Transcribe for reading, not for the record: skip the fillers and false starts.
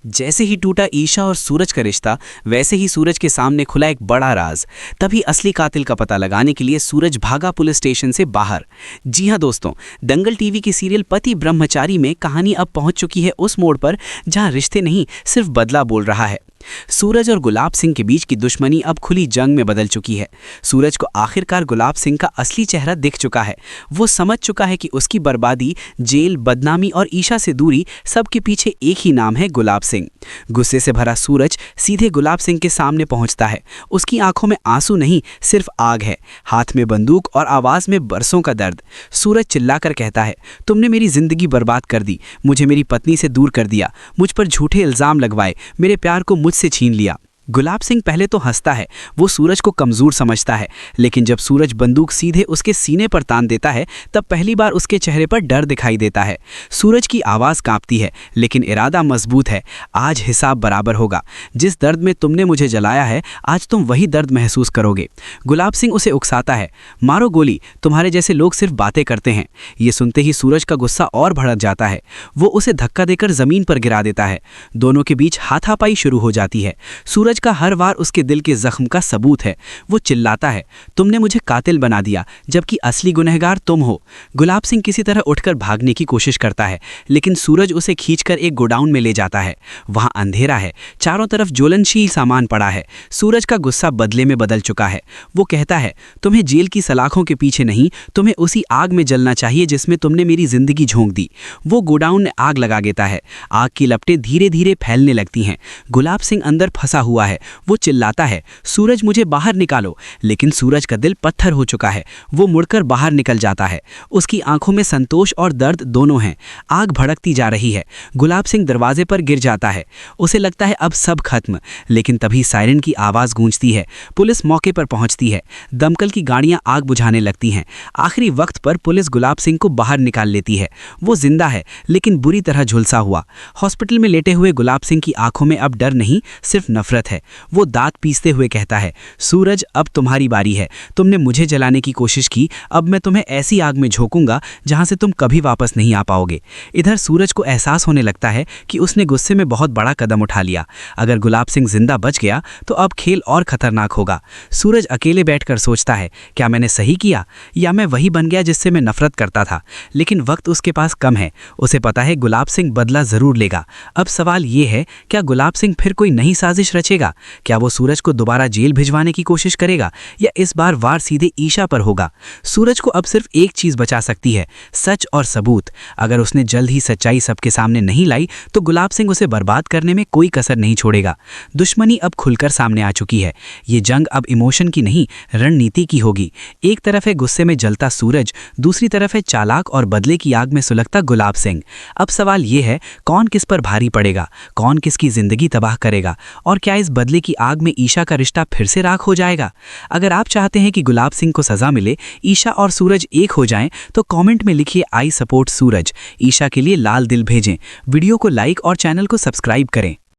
जैसे ही टूटा ईशा और सूरज का रिश्ता, वैसे ही सूरज के सामने खुला एक बड़ा राज। तभी असली कातिल का पता लगाने के लिए सूरज भागा पुलिस स्टेशन से बाहर। जी हां दोस्तों, दंगल टीवी की सीरियल पति ब्रह्मचारी में कहानी अब पहुंच चुकी है उस मोड़ पर जहां रिश्ते नहीं, सिर्फ बदला बोल रहा है। सूरज और गुलाब सिंह के बीच की दुश्मनी अब खुली जंग में बदल चुकी है। सूरज को आखिरकार गुलाब सिंह का असली चेहरा दिख चुका है। वो समझ चुका है कि उसकी बर्बादी, जेल, बदनामी और ईशा से दूरी, सबके पीछे एक ही नाम है, गुलाब सिंह। गुस्से से भरा सूरज सीधे गुलाब सिंह के सामने पहुंचता है। उसकी आंखों में आंसू नहीं, सिर्फ आग है, हाथ में बंदूक और आवाज में बरसों का दर्द। सूरज चिल्लाकर कहता है, तुमने मेरी जिंदगी बर्बाद कर दी, मुझे मेरी पत्नी से दूर कर दिया, मुझ पर झूठे इल्जाम लगवाए, मेरे प्यार को मुझसे छीन लिया। गुलाब सिंह पहले तो हंसता है, वो सूरज को कमजोर समझता है, लेकिन जब सूरज बंदूक सीधे उसके सीने पर तान देता है, तब पहली बार उसके चेहरे पर डर दिखाई देता है। सूरज की आवाज कांपती है, लेकिन इरादा मजबूत है। आज हिसाब बराबर होगा। जिस दर्द में तुमने मुझे जलाया है, आज तुम वही दर्द महसूस करोगे। गुलाब सिंह उसे उकसाता है, मारो गोली, तुम्हारे जैसे लोग सिर्फ बातें करते हैं। ये सुनते ही सूरज का गुस्सा और भड़क जाता है। वो उसे धक्का देकर जमीन पर गिरा देता है। दोनों के बीच हाथापाई शुरू हो जाती है। सूरज का हर वार उसके दिल के जख्म का सबूत है। वो चिल्लाता है, तुमने मुझे कातिल बना दिया, जबकि असली गुनहगार तुम हो। गुलाब सिंह किसी तरह उठकर भागने की कोशिश करता है, लेकिन सूरज उसे खींचकर एक गोडाउन में ले जाता है। वहां अंधेरा है, चारों तरफ ज्वलनशील सामान पड़ा है। सूरज का गुस्सा बदले में बदल चुका है। वो कहता है, तुम्हें जेल की सलाखों के पीछे नहीं, तुम्हें उसी आग में जलना चाहिए जिसमें तुमने मेरी जिंदगी झोंक दी। वो गोडाउन में आग लगा देता है। आग की लपटें धीरे धीरे फैलने लगती हैं। गुलाब सिंह अंदर फंसा हुआ है। वो चिल्लाता है, सूरज मुझे बाहर निकालो, लेकिन सूरज का दिल पत्थर हो चुका है। वो मुड़कर बाहर निकल जाता है। उसकी आंखों में संतोष और दर्द दोनों हैं। आग भड़कती जा रही है। गुलाब सिंह दरवाजे पर गिर जाता है। उसे लगता है अब सब खत्म, लेकिन तभी सायरन की आवाज गूंजती है। पुलिस मौके पर पहुंचती है। दमकल की गाड़ियां आग बुझाने लगती हैं। आखिरी वक्त पर पुलिस गुलाब सिंह को बाहर निकाल लेती है। वो जिंदा है, लेकिन बुरी तरह झुलसा हुआ। हॉस्पिटल में लेटे हुए गुलाब सिंह की आंखों में अब डर नहीं, सिर्फ नफरत है। वो दांत पीसते हुए कहता है, सूरज अब तुम्हारी बारी है। तुमने मुझे जलाने की कोशिश की, अब मैं तुम्हें ऐसी आग में झोंकूंगा जहां से तुम कभी वापस नहीं आ पाओगे। इधर सूरज को एहसास होने लगता है कि उसने गुस्से में बहुत बड़ा कदम उठा लिया। अगर गुलाब सिंह जिंदा बच गया तो अब खेल और खतरनाक होगा। सूरज अकेले बैठकर सोचता है, क्या मैंने सही किया, या मैं वही बन गया जिससे मैं नफरत करता था। लेकिन वक्त उसके पास कम है। उसे पता है गुलाब सिंह बदला जरूर लेगा। अब सवाल ये है, क्या गुलाब सिंह फिर कोई नई साजिश रचेगा? क्या वो सूरज को दोबारा जेल भिजवाने की कोशिश करेगा, या इस बार वार सीधे ईशा पर होगा? सूरज को अब सिर्फ एक चीज बचा सकती है, सच और सबूत। अगर उसने जल्द ही सच्चाई सबके सामने नहीं लाई, तो गुलाब सिंह उसे बर्बाद करने में कोई कसर नहीं छोड़ेगा। दुश्मनी अब खुलकर सामने आ चुकी है। ये जंग अब इमोशन की नहीं, रणनीति की होगी। एक तरफ है गुस्से में जलता सूरज, दूसरी तरफ है चालाक और बदले की आग में सुलगता गुलाब सिंह। अब सवाल ये है, कौन किस पर भारी पड़ेगा, कौन किसकी जिंदगी तबाह करेगा, और क्या इस बदले की आग में ईशा का रिश्ता फिर से राख हो जाएगा? अगर आप चाहते हैं कि गुलाब सिंह को सजा मिले, ईशा और सूरज एक हो जाएं, तो कमेंट में लिखिए आई सपोर्ट सूरज। ईशा के लिए लाल दिल भेजें। वीडियो को लाइक और चैनल को सब्सक्राइब करें।